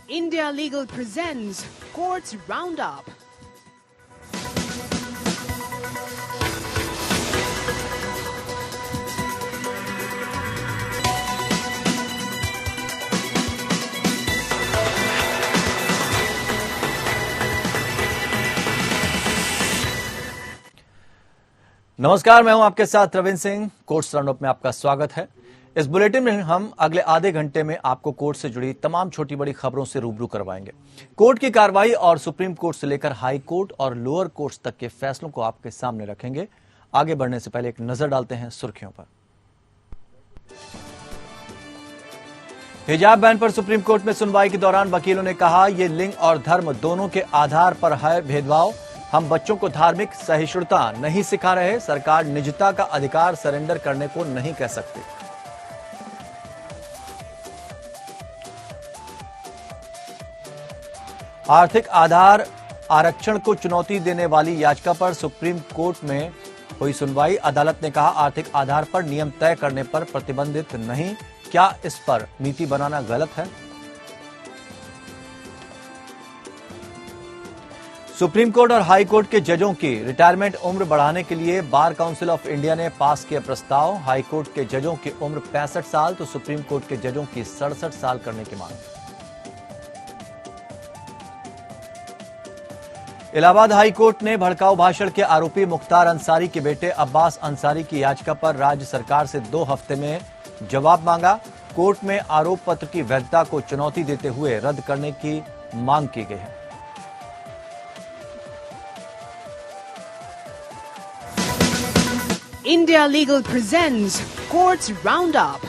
India Legal presents Courts Roundup. नमस्कार, मैं हूं आपके साथ रविंद्र सिंह। कोर्ट्स राउंडअप में आपका स्वागत है। इस बुलेटिन में हम अगले आधे घंटे में आपको कोर्ट से जुड़ी तमाम छोटी बड़ी खबरों से रूबरू करवाएंगे। कोर्ट की कार्रवाई और सुप्रीम कोर्ट से लेकर हाई कोर्ट और लोअर कोर्ट्स तक के फैसलों को आपके सामने रखेंगे। आगे बढ़ने से पहले एक नजर डालते हैं सुर्खियों पर। हिजाब बैन पर सुप्रीम कोर्ट में सुनवाई के दौरान वकीलों ने कहा, यह लिंग और धर्म दोनों के आधार पर है भेदभाव। हम बच्चों को धार्मिक सहिष्णुता नहीं सिखा रहे। सरकार निजता का अधिकार सरेंडर करने को नहीं कह सकती। आर्थिक आधार आरक्षण को चुनौती देने वाली याचिका पर सुप्रीम कोर्ट में हुई सुनवाई। अदालत ने कहा, आर्थिक आधार पर नियम तय करने पर प्रतिबंधित नहीं। क्या इस पर नीति बनाना गलत है? सुप्रीम कोर्ट और हाई कोर्ट के जजों की रिटायरमेंट उम्र बढ़ाने के लिए बार काउंसिल ऑफ इंडिया ने पास किया प्रस्ताव। हाई कोर्ट के जजों की उम्र 65 साल तो सुप्रीम कोर्ट के जजों की 67 साल करने की मांग। इलाहाबाद हाई कोर्ट ने भड़काऊ भाषण के आरोपी मुख्तार अंसारी के बेटे अब्बास अंसारी की याचिका पर राज्य सरकार से 2 हफ्ते में जवाब मांगा। कोर्ट में आरोप पत्र की वैधता को चुनौती देते हुए रद्द करने की मांग की गई है। India Legal presents Courts Roundup.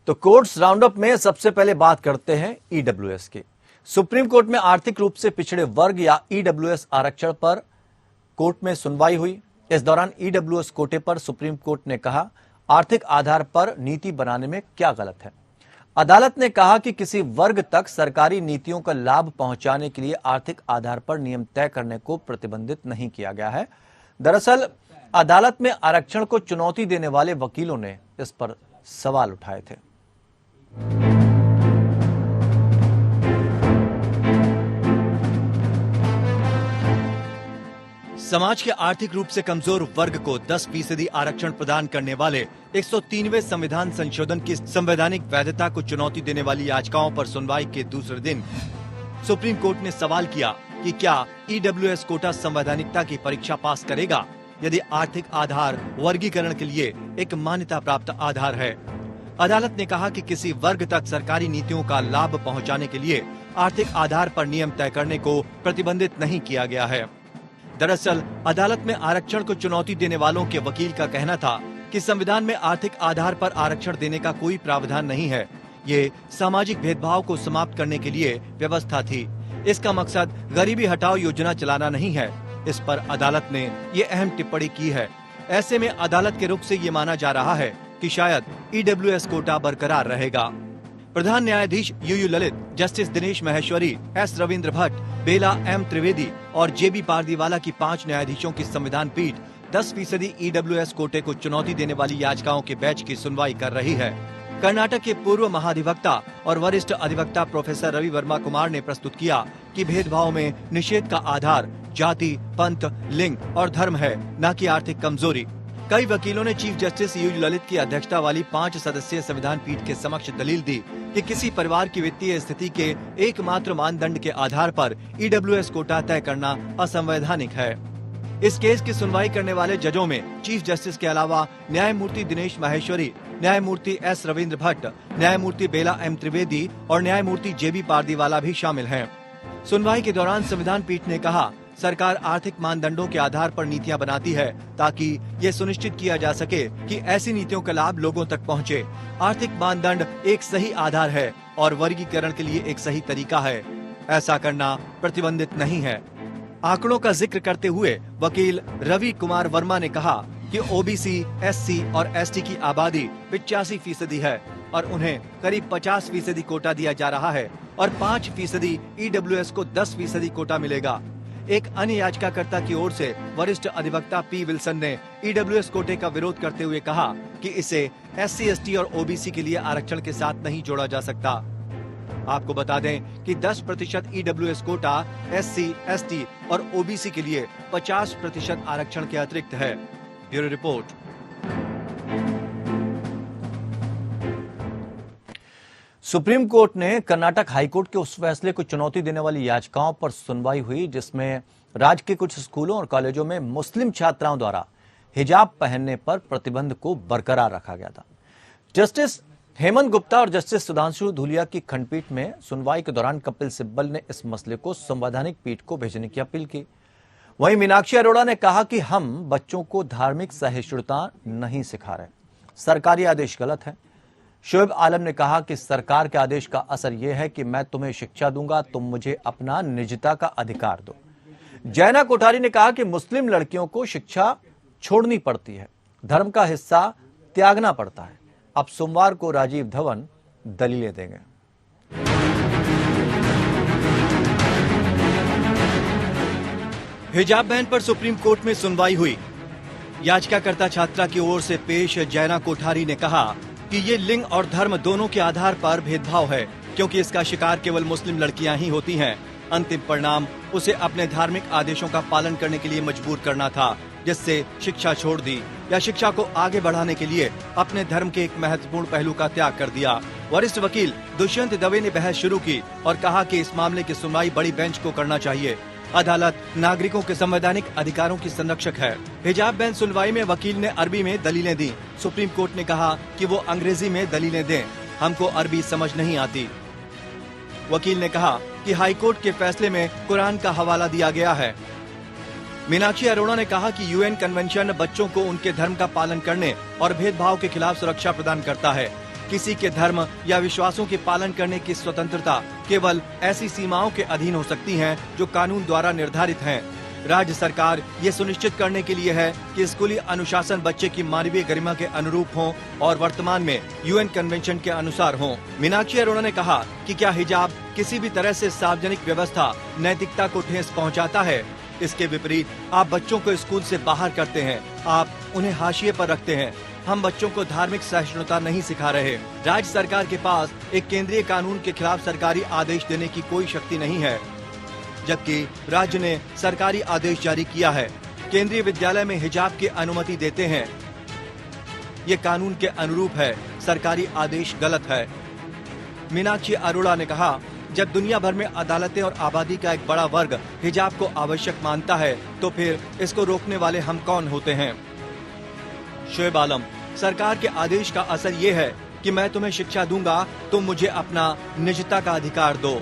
तो कोर्ट्स राउंडअप में सबसे पहले बात करते हैं ईडब्ल्यूएस की। सुप्रीम कोर्ट में आर्थिक रूप से पिछड़े वर्ग या ईडब्ल्यूएस आरक्षण पर कोर्ट में सुनवाई हुई। इस दौरान ईडब्ल्यूएस कोटे पर सुप्रीम कोर्ट ने कहा, आर्थिक आधार पर नीति बनाने में क्या गलत है। अदालत ने कहा कि किसी वर्ग तक सरकारी नीतियों का लाभ पहुंचाने के लिए आर्थिक आधार पर नियम तय करने को प्रतिबंधित नहीं किया गया है। दरअसल अदालत में आरक्षण को चुनौती देने वाले वकीलों ने इस पर सवाल उठाए थे। समाज के आर्थिक रूप से कमजोर वर्ग को 10% आरक्षण प्रदान करने वाले 103वें संविधान संशोधन की संवैधानिक वैधता को चुनौती देने वाली याचिकाओं पर सुनवाई के दूसरे दिन सुप्रीम कोर्ट ने सवाल किया कि क्या ईडब्ल्यूएस कोटा संवैधानिकता की परीक्षा पास करेगा यदि आर्थिक आधार वर्गीकरण के लिए एक मान्यता प्राप्त आधार है। अदालत ने कहा कि किसी वर्ग तक सरकारी नीतियों का लाभ पहुंचाने के लिए आर्थिक आधार पर नियम तय करने को प्रतिबंधित नहीं किया गया है। दरअसल अदालत में आरक्षण को चुनौती देने वालों के वकील का कहना था कि संविधान में आर्थिक आधार पर आरक्षण देने का कोई प्रावधान नहीं है। ये सामाजिक भेदभाव को समाप्त करने के लिए व्यवस्था थी। इसका मकसद गरीबी हटाओ योजना चलाना नहीं है। इस पर अदालत ने ये अहम टिप्पणी की है। ऐसे में अदालत के रुख से ये माना जा रहा है कि शायद ईडब्ल्यूएस कोटा बरकरार रहेगा। प्रधान न्यायाधीश UU Lalit, justice Dinesh Maheshwari, S Ravindra Bhat, Bela M Trivedi और जेबी पारदीवाला की 5 न्यायाधीशों की संविधान पीठ 10% ईडब्ल्यूएस कोटे को चुनौती देने वाली याचिकाओं के बैच की सुनवाई कर रही है। कर्नाटक के पूर्व महाधिवक्ता और वरिष्ठ अधिवक्ता प्रोफेसर रवि वर्मा कुमार ने प्रस्तुत किया कि भेदभाव में निषेध का आधार जाति, पंथ, लिंग और धर्म है, न कि आर्थिक कमजोरी। कई वकीलों ने चीफ जस्टिस यूयू ललित की अध्यक्षता वाली 5 सदस्यीय संविधान पीठ के समक्ष दलील दी कि किसी परिवार की वित्तीय स्थिति के एकमात्र मानदंड के आधार पर ईडब्ल्यूएस कोटा तय करना असंवैधानिक है। इस केस की सुनवाई करने वाले जजों में चीफ जस्टिस के अलावा न्यायमूर्ति दिनेश माहेश्वरी, न्यायमूर्ति एस रविंद्र भट्ट, न्यायमूर्ति बेला एम त्रिवेदी और न्यायमूर्ति जेबी पारदीवाला भी शामिल हैं। सुनवाई के दौरान संविधान पीठ ने कहा, सरकार आर्थिक मानदंडों के आधार पर नीतियां बनाती है ताकि ये सुनिश्चित किया जा सके कि ऐसी नीतियों का लाभ लोगों तक पहुंचे। आर्थिक मानदंड एक सही आधार है और वर्गीकरण के लिए एक सही तरीका है। ऐसा करना प्रतिबंधित नहीं है। आंकड़ों का जिक्र करते हुए वकील रवि कुमार वर्मा ने कहा, कि ओबीसी, एससी और एसटी की आबादी 85% है और उन्हें करीब 50% कोटा दिया जा रहा है और 5% ईडब्ल्यूएस को 10% कोटा मिलेगा। एक अन्य याचिकाकर्ता की ओर से वरिष्ठ अधिवक्ता पी विल्सन ने ईडब्ल्यूएस कोटे का विरोध करते हुए कहा कि इसे एससी, एसटी और ओबीसी के लिए आरक्षण के साथ नहीं जोड़ा जा सकता। आपको बता दें कि 10% ईडब्ल्यूएस कोटा एससी, एसटी और ओबीसी के लिए 50% आरक्षण के अतिरिक्त है। Bureau report. सुप्रीम कोर्ट ने कर्नाटक हाईकोर्ट के उस फैसले को चुनौती देने वाली याचिकाओं पर सुनवाई हुई जिसमें राज्य के कुछ स्कूलों और कॉलेजों में मुस्लिम छात्राओं द्वारा हिजाब पहनने पर प्रतिबंध को बरकरार रखा गया था। जस्टिस हेमंत गुप्ता और जस्टिस सुधांशु धूलिया की खंडपीठ में सुनवाई के दौरान कपिल सिब्बल ने इस मसले को संवैधानिक पीठ को भेजने की अपील की। वहीं मीनाक्षी अरोड़ा ने कहा कि हम बच्चों को धार्मिक सहिष्णुता नहीं सिखा रहे, सरकारी आदेश गलत है। शोएब आलम ने कहा कि सरकार के आदेश का असर यह है कि मैं तुम्हें शिक्षा दूंगा, तुम मुझे अपना निजता का अधिकार दो। जैना कोठारी ने कहा कि मुस्लिम लड़कियों को शिक्षा छोड़नी पड़ती है, धर्म का हिस्सा त्यागना पड़ता है। अब सोमवार को राजीव धवन दलीलें देंगे। हिजाब बैन पर सुप्रीम कोर्ट में सुनवाई हुई। याचिकाकर्ता छात्रा की ओर से पेश जैना कोठारी ने कहा कि ये लिंग और धर्म दोनों के आधार पर भेदभाव है, क्योंकि इसका शिकार केवल मुस्लिम लड़कियां ही होती हैं। अंतिम परिणाम उसे अपने धार्मिक आदेशों का पालन करने के लिए मजबूर करना था, जिससे शिक्षा छोड़ दी या शिक्षा को आगे बढ़ाने के लिए अपने धर्म के एक महत्वपूर्ण पहलू का त्याग कर दिया। वरिष्ठ वकील दुष्यंत दवे ने बहस शुरू की और कहा कि इस मामले की सुनवाई बड़ी बेंच को करना चाहिए। अदालत नागरिकों के संवैधानिक अधिकारों की संरक्षक है। हिजाब बैन सुनवाई में वकील ने अरबी में दलीलें दी। सुप्रीम कोर्ट ने कहा कि वो अंग्रेजी में दलीलें दें, हमको अरबी समझ नहीं आती। वकील ने कहा कि हाईकोर्ट के फैसले में कुरान का हवाला दिया गया है। मीनाक्षी अरोड़ा ने कहा कि यूएन कन्वेंशन बच्चों को उनके धर्म का पालन करने और भेदभाव के खिलाफ सुरक्षा प्रदान करता है। किसी के धर्म या विश्वासों के पालन करने की स्वतंत्रता केवल ऐसी सीमाओं के अधीन हो सकती है जो कानून द्वारा निर्धारित हैं। राज्य सरकार ये सुनिश्चित करने के लिए है कि स्कूली अनुशासन बच्चे की मानवीय गरिमा के अनुरूप हो और वर्तमान में यूएन कन्वेंशन के अनुसार हो। मीनाक्षी अरोड़ा ने कहा कि क्या हिजाब किसी भी तरह से सार्वजनिक व्यवस्था, नैतिकता को ठेस पहुंचाता है? इसके विपरीत आप बच्चों को स्कूल से बाहर करते हैं, आप उन्हें हाशिए पर रखते हैं। हम बच्चों को धार्मिक सहिष्णुता नहीं सिखा रहे। राज्य सरकार के पास एक केंद्रीय कानून के खिलाफ सरकारी आदेश देने की कोई शक्ति नहीं है, जबकि राज्य ने सरकारी आदेश जारी किया है। केंद्रीय विद्यालय में हिजाब की अनुमति देते हैं, ये कानून के अनुरूप है, सरकारी आदेश गलत है। मीनाक्षी अरोड़ा ने कहा, जब दुनिया भर में अदालतें और आबादी का एक बड़ा वर्ग हिजाब को आवश्यक मानता है, तो फिर इसको रोकने वाले हम कौन होते हैं? शोएब आलम, सरकार के आदेश का असर ये है कि मैं तुम्हें शिक्षा दूंगा, तुम मुझे अपना निजता का अधिकार दो।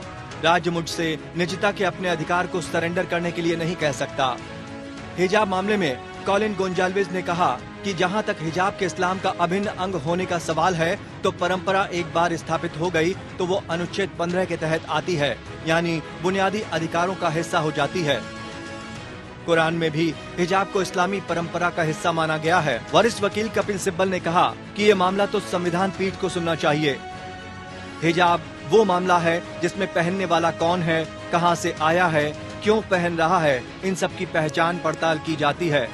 राज्य मुझसे निजता के अपने अधिकार को सरेंडर करने के लिए नहीं कह सकता। हिजाब मामले में कॉलिन गोंजाल्विस ने कहा कि जहां तक हिजाब के इस्लाम का अभिन्न अंग होने का सवाल है, तो परंपरा एक बार स्थापित हो गई तो वो अनुच्छेद 15 के तहत आती है, यानी बुनियादी अधिकारों का हिस्सा हो जाती है। कुरान में भी हिजाब को इस्लामी परंपरा का हिस्सा माना गया है। वरिष्ठ वकील कपिल सिब्बल ने कहा कि ये मामला तो संविधान पीठ को सुनना चाहिए। हिजाब वो मामला है जिसमें पहनने वाला कौन है, कहां से आया है, क्यों पहन रहा है, इन सब की पहचान पड़ताल की जाती है।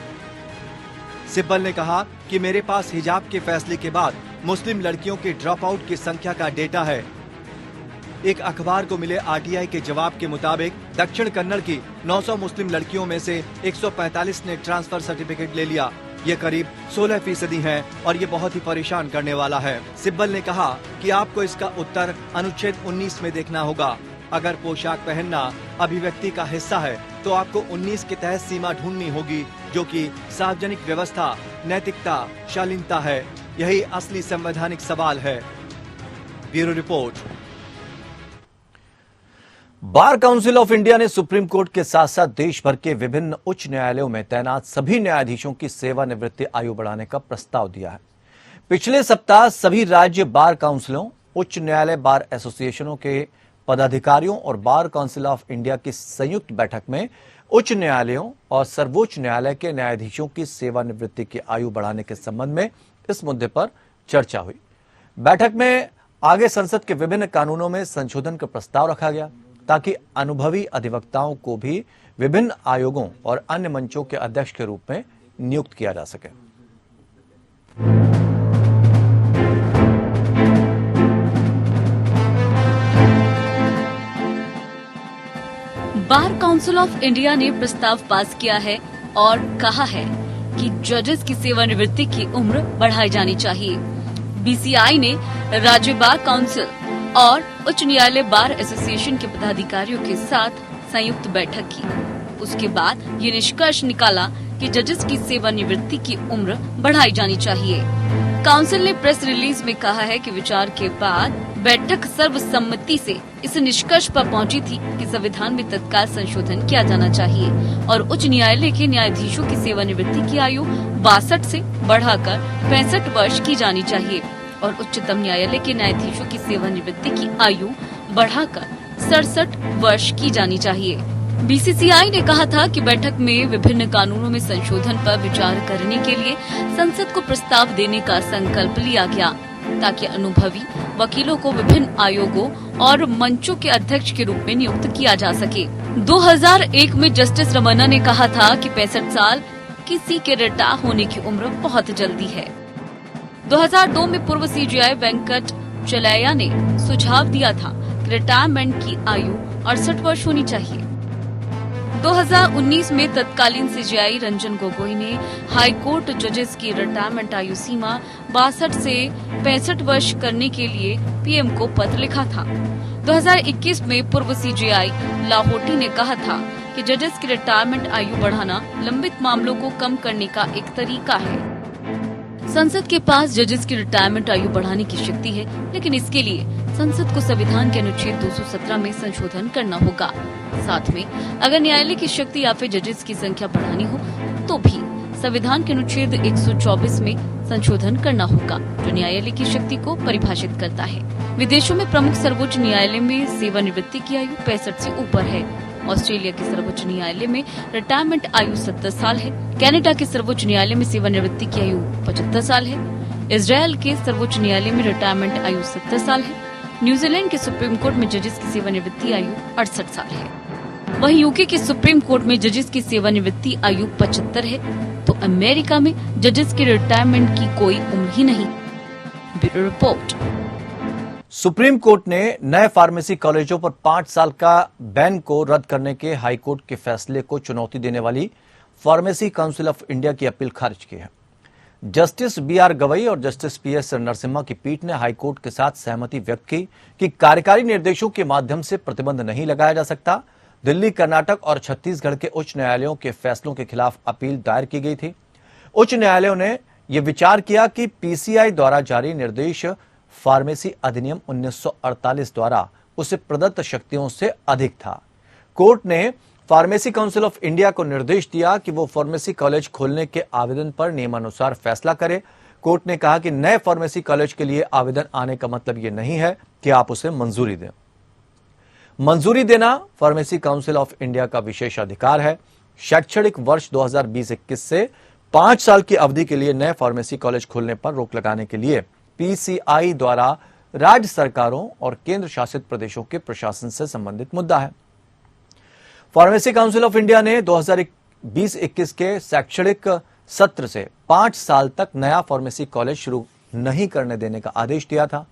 सिब्बल ने कहा कि मेरे पास हिजाब के फैसले के बाद मुस्लिम लड़कियों के ड्रॉप आउट की संख्या का डेटा है। एक अखबार को मिले आरटीआई के जवाब के मुताबिक दक्षिण कन्नड़ की 900 मुस्लिम लड़कियों में से 145 ने ट्रांसफर सर्टिफिकेट ले लिया। ये करीब 16% है और ये बहुत ही परेशान करने वाला है। सिब्बल ने कहा कि आपको इसका उत्तर अनुच्छेद 19 में देखना होगा। अगर पोशाक पहनना अभिव्यक्ति का हिस्सा है, तो आपको 19 के तहत सीमा ढूंढनी होगी, जो कि सार्वजनिक व्यवस्था, नैतिकता, शालीनता है। यही असली संवैधानिक सवाल है। Bureau report. Bar council of India ने सुप्रीम कोर्ट के साथ साथ देश भर के विभिन्न उच्च न्यायालयों में तैनात सभी न्यायाधीशों की सेवानिवृत्ति आयु बढ़ाने का प्रस्ताव दिया है। पिछले सप्ताह सभी राज्य बार काउंसिलों, उच्च न्यायालय बार एसोसिएशनों के पदाधिकारियों और बार काउंसिल ऑफ इंडिया की संयुक्त बैठक में उच्च न्यायालयों और सर्वोच्च न्यायालय के न्यायाधीशों की सेवानिवृत्ति की आयु बढ़ाने के संबंध में इस मुद्दे पर चर्चा हुई। बैठक में आगे संसद के विभिन्न कानूनों में संशोधन का प्रस्ताव रखा गया ताकि अनुभवी अधिवक्ताओं को भी विभिन्न आयोगों और अन्य मंचों के अध्यक्ष के रूप में नियुक्त किया जा सके। बार काउंसिल ऑफ इंडिया ने प्रस्ताव पास किया है और कहा है कि जजेस की सेवानिवृत्ति की उम्र बढ़ाई जानी चाहिए। बीसीआई ने राज्य बार काउंसिल और उच्च न्यायालय बार एसोसिएशन के पदाधिकारियों के साथ संयुक्त बैठक की। उसके बाद ये निष्कर्ष निकाला कि जजेस की सेवानिवृत्ति की उम्र बढ़ाई जानी चाहिए। काउंसिल ने प्रेस रिलीज में कहा है कि विचार के बाद बैठक सर्वसम्मति से इस निष्कर्ष पर पहुंची थी कि संविधान में तत्काल संशोधन किया जाना चाहिए और उच्च न्यायालय के न्यायाधीशों की सेवानिवृत्ति की आयु 62 से बढ़ाकर 65 वर्ष की जानी चाहिए और उच्चतम न्यायालय के न्यायाधीशों की सेवानिवृत्ति की आयु बढ़ाकर 67 वर्ष की जानी चाहिए। बीसीसीआई ने कहा था कि बैठक में विभिन्न कानूनों में संशोधन पर विचार करने के लिए संसद को प्रस्ताव देने का संकल्प लिया गया ताकि अनुभवी वकीलों को विभिन्न आयोगों और मंचों के अध्यक्ष के रूप में नियुक्त किया जा सके। 2001 में जस्टिस रमन्ना ने कहा था कि 65 साल किसी के रिटायर होने की उम्र बहुत जल्दी है। 2002 में पूर्व सीजेआई वेंकट चलैया ने सुझाव दिया था कि रिटायरमेंट की आयु 68 वर्ष होनी चाहिए। 2019 में तत्कालीन सीजेआई रंजन गोगोई ने हाईकोर्ट जजेस की रिटायरमेंट आयु सीमा 62 से 65 वर्ष करने के लिए पीएम को पत्र लिखा था। 2021 में पूर्व सीजेआई लाहोटी ने कहा था कि जजेस की रिटायरमेंट आयु बढ़ाना लंबित मामलों को कम करने का एक तरीका है। संसद के पास जजेस की रिटायरमेंट आयु बढ़ाने की शक्ति है, लेकिन इसके लिए संसद को संविधान के अनुच्छेद 217 में संशोधन करना होगा। साथ में अगर न्यायालय की शक्ति या फिर जजेस की संख्या बढ़ानी हो तो भी संविधान के अनुच्छेद 124 में संशोधन करना होगा, जो न्यायालय की शक्ति को परिभाषित करता है। विदेशों में प्रमुख सर्वोच्च न्यायालय में सेवानिवृत्ति की आयु 65 से ऊपर है। ऑस्ट्रेलिया के सर्वोच्च न्यायालय में रिटायरमेंट आयु 70 साल है। कनाडा के सर्वोच्च न्यायालय में सेवानिवृत्ति की आयु 75 साल है। इजरायल के सर्वोच्च न्यायालय में रिटायरमेंट आयु 70 साल है। न्यूजीलैंड के सुप्रीम कोर्ट में जजेस की सेवानिवृत्ति आयु 68 साल है। वहीं यूके के सुप्रीम कोर्ट में जजेस की सेवानिवृत्ति आयु 75 है, तो अमेरिका में जजेस की रिटायरमेंट की कोई उम्र ही नहीं। Bureau report. सुप्रीम कोर्ट ने नए फार्मेसी कॉलेजों पर 5 साल का बैन को रद्द करने के हाईकोर्ट के फैसले को चुनौती देने वाली फार्मेसी काउंसिल ऑफ इंडिया की अपील खारिज की है। जस्टिस बीआर गवई और जस्टिस पीएस नरसिम्हा की पीठ ने हाईकोर्ट के साथ सहमति व्यक्त की कि कार्यकारी निर्देशों के माध्यम से प्रतिबंध नहीं लगाया जा सकता। दिल्ली, कर्नाटक और छत्तीसगढ़ के उच्च न्यायालयों के फैसलों के खिलाफ अपील दायर की गई थी। उच्च न्यायालयों ने यह विचार किया कि पीसीआई द्वारा जारी निर्देश फार्मेसी अधिनियम 1948 द्वारा उसे प्रदत्त शक्तियों से अधिक था। कोर्ट ने फार्मेसी काउंसिल ऑफ इंडिया को निर्देश दिया कि वो फार्मेसी कॉलेज खोलने के आवेदन पर नियमानुसार फैसला करे। कोर्ट ने कहा कि नए फार्मेसी कॉलेज के लिए आवेदन आने का मतलब ये नहीं है कि आप उसे मंजूरी दें। मंजूरी देना फार्मेसी काउंसिल ऑफ इंडिया का विशेष अधिकार है। शैक्षणिक वर्ष 2020-21 से 5 साल की अवधि के लिए नए फार्मेसी कॉलेज खोलने पर रोक लगाने के लिए पीसीआई द्वारा राज्य सरकारों और केंद्र शासित प्रदेशों के प्रशासन से संबंधित मुद्दा है। फार्मेसी काउंसिल ऑफ इंडिया ने 2020-21 के शैक्षणिक सत्र से 5 साल तक नया फार्मेसी कॉलेज शुरू नहीं करने देने का आदेश दिया था।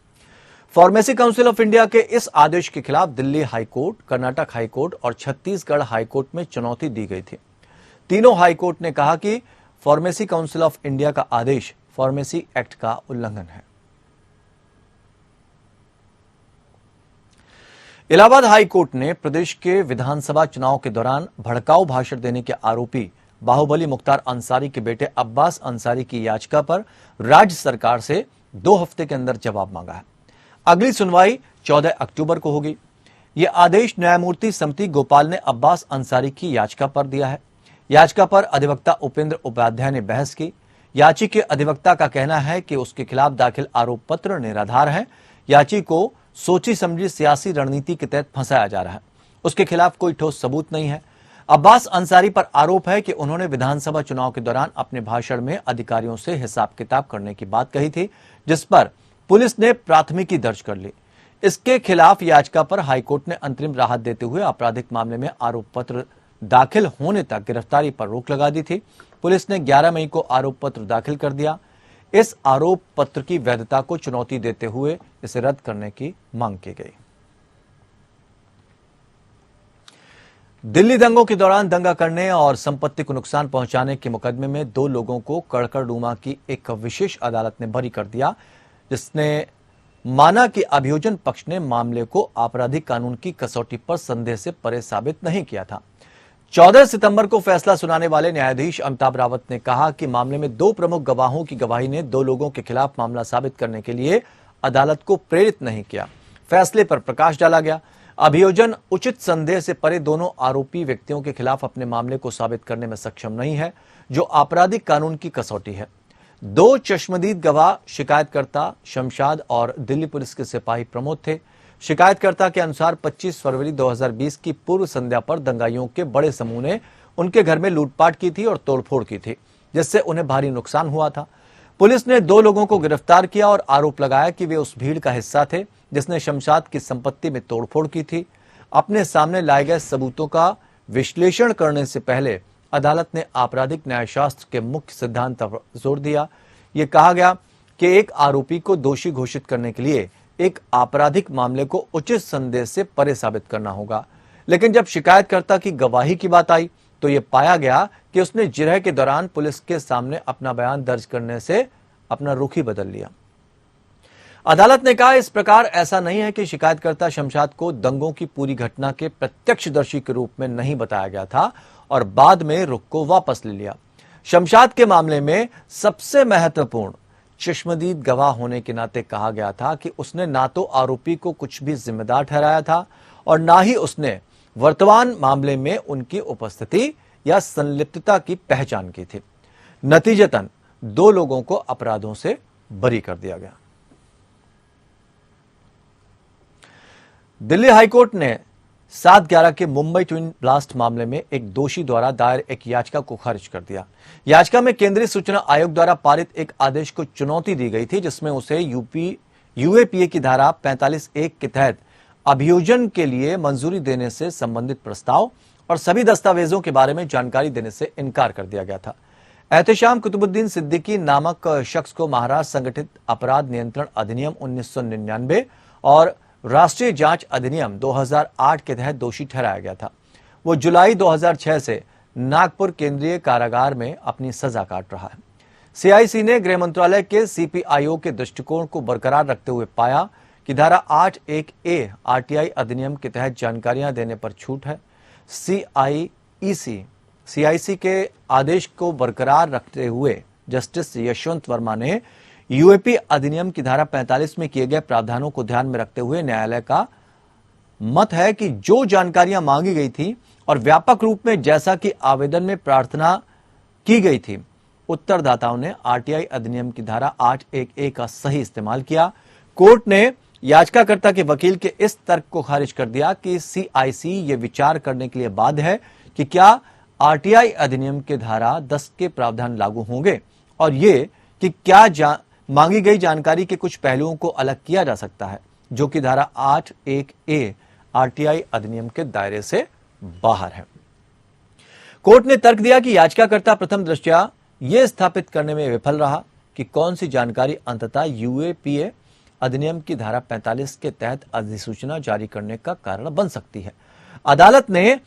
फार्मेसी काउंसिल ऑफ इंडिया के इस आदेश के खिलाफ दिल्ली हाईकोर्ट, कर्नाटक हाईकोर्ट और छत्तीसगढ़ हाईकोर्ट में चुनौती दी गई थी। तीनों हाईकोर्ट ने कहा कि फार्मेसी काउंसिल ऑफ इंडिया का आदेश फार्मेसी एक्ट का उल्लंघन है। इलाहाबाद हाई कोर्ट ने प्रदेश के विधानसभा चुनाव के दौरान भड़काऊ भाषण देने के आरोपी बाहुबली मुख्तार अंसारी के बेटे अब्बास अंसारी की याचिका पर राज्य सरकार से 2 हफ्ते के अंदर जवाब मांगा है। अगली सुनवाई 14 अक्टूबर को होगी। यह आदेश न्यायमूर्ति समती गोपाल ने अब्बास अंसारी की याचिका पर दिया है। याचिका पर अधिवक्ता उपेंद्र उपाध्याय ने बहस की। याची के अधिवक्ता का कहना है कि उसके खिलाफ दाखिल आरोप पत्र निराधार है। याची को सोची समझी सियासी रणनीति के तहत फंसाया जा रहा है। उसके खिलाफ कोई ठोस सबूत नहीं है। अब्बास अंसारी पर आरोप है कि उन्होंने विधानसभा चुनाव के दौरान अपने भाषण में अधिकारियों से हिसाब किताब करने की बात कही थी, जिस पर पुलिस ने प्राथमिकी दर्ज कर ली। इसके खिलाफ याचिका पर हाईकोर्ट ने अंतरिम राहत देते हुए आपराधिक मामले में आरोप पत्र दाखिल होने तक गिरफ्तारी पर रोक लगा दी थी। पुलिस ने 11 मई को आरोप पत्र दाखिल कर दिया। इस आरोप पत्र की वैधता को चुनौती देते हुए इसे रद्द करने की मांग की गई। दिल्ली दंगों के दौरान दंगा करने और संपत्ति को नुकसान पहुंचाने के मुकदमे में 2 लोगों को कड़कड़डूमा की एक विशेष अदालत ने बरी कर दिया, जिसने माना कि अभियोजन पक्ष ने मामले को आपराधिक कानून की कसौटी पर संदेह से परे साबित नहीं किया था। 14 सितंबर को फैसला सुनाने वाले न्यायाधीश अमिताभ रावत ने कहा कि मामले में 2 प्रमुख गवाहों की गवाही ने 2 लोगों के खिलाफ मामला साबित करने के लिए अदालत को प्रेरित नहीं किया। फैसले पर प्रकाश डाला गया। अभियोजन उचित संदेह से परे दोनों आरोपी व्यक्तियों के खिलाफ अपने मामले को साबित करने में सक्षम नहीं है, जो आपराधिक कानून की कसौटी है। 2 चश्मदीद गवाह शिकायतकर्ता शमशाद और दिल्ली पुलिस के सिपाही प्रमोद थे। शिकायतकर्ता के अनुसार 25 फरवरी 2020 की पूर्व संध्या पर दंगाइयों के बड़े समूह ने उनके घर में लूटपाट की थी और तोड़फोड़ की थी, जिससे उन्हें भारी नुकसान हुआ था। पुलिस ने 2 लोगों को गिरफ्तार किया और आरोप लगाया कि वे उस भीड़ का हिस्सा थे जिसने शमशाद की संपत्ति में तोड़फोड़ की थी। अपने सामने लाए गए सबूतों का विश्लेषण करने से पहले अदालत ने आपराधिक न्यायशास्त्र के मुख्य सिद्धांत पर जोर दिया। ये कहा गया कि एक आरोपी को दोषी घोषित करने के लिए एक आपराधिक मामले को उचित संदेह से परे साबित करना होगा, लेकिन जब शिकायतकर्ता की गवाही की बात आई तो यह पाया गया कि उसने जिरह के दौरान पुलिस के सामने अपना बयान दर्ज करने से अपना रुख ही बदल लिया। अदालत ने कहा, इस प्रकार ऐसा नहीं है कि शिकायतकर्ता शमशाद को दंगों की पूरी घटना के प्रत्यक्षदर्शी के रूप में नहीं बताया गया था और बाद में रुख को वापस ले लिया। शमशाद के मामले में सबसे महत्वपूर्ण चश्मदीद गवाह होने के नाते कहा गया था कि उसने ना तो आरोपी को कुछ भी जिम्मेदार ठहराया था और ना ही उसने वर्तमान मामले में उनकी उपस्थिति या संलिप्तता की पहचान की थी। नतीजतन 2 लोगों को अपराधों से बरी कर दिया गया। दिल्ली हाईकोर्ट ने 7/11 के मुंबई ट्विन ब्लास्ट मामले में एक दोषी द्वारा दायर एक याचिका को खारिज कर दिया। याचिका में केंद्रीय सूचना आयोग द्वारा पारित एक आदेश को चुनौती दी गई थी, जिसमें उसे यूएपीए की धारा 45(1) के तहत अभियोजन के लिए मंजूरी देने से संबंधित प्रस्ताव और सभी दस्तावेजों के बारे में जानकारी देने से इनकार कर दिया गया था। एहतेशाम कुतुबुद्दीन सिद्दीकी नामक शख्स को महाराष्ट्र संगठित अपराध नियंत्रण अधिनियम 1999 और राष्ट्रीय जांच अधिनियम 2008 के तहत दोषी ठहराया गया था। वो जुलाई 2006 से नागपुर केंद्रीय कारागार में अपनी सजा काट रहा है। सीआईसी ने गृह मंत्रालय के सीपीआईओ के दृष्टिकोण को बरकरार रखते हुए पाया कि धारा 8(1)(a) आरटीआई अधिनियम के तहत जानकारियां देने पर छूट है। सीआईसी के आदेश को बरकरार रखते हुए जस्टिस यशवंत वर्मा ने यूएपी अधिनियम की धारा 45 में किए गए प्रावधानों को ध्यान में रखते हुए न्यायालय का मत है कि जो जानकारियां मांगी गई थी और व्यापक रूप में जैसा कि आवेदन में प्रार्थना की गई थी, उत्तरदाताओं ने आरटीआई अधिनियम की धारा 8(1)(a) का सही इस्तेमाल किया। कोर्ट ने याचिकाकर्ता के वकील के इस तर्क को खारिज कर दिया कि सीआईसी ये विचार करने के लिए बाध्य है कि क्या आरटीआई अधिनियम के धारा 10 के प्रावधान लागू होंगे और ये कि क्या मांगी गई जानकारी के कुछ पहलुओं को अलग किया जा सकता है, जो कि धारा 8(1)(a) आरटीआई अधिनियम के दायरे से बाहर है। कोर्ट ने तर्क दिया कि याचिकाकर्ता प्रथम दृष्टया यह स्थापित करने में विफल रहा कि कौन सी जानकारी अंततः यूएपीए अधिनियम की धारा 45 के तहत अधिसूचना जारी करने का कारण बन सकती है। अदालत ने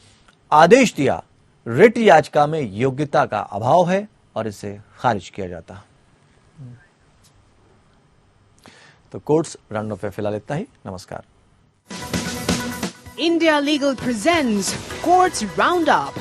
आदेश दिया, रिट याचिका में योग्यता का अभाव है और इसे खारिज किया जाता है। तो कोर्ट्स राउंड ऑफ फिलहाल इतना ही। नमस्कार। India Legal presents Courts Roundup,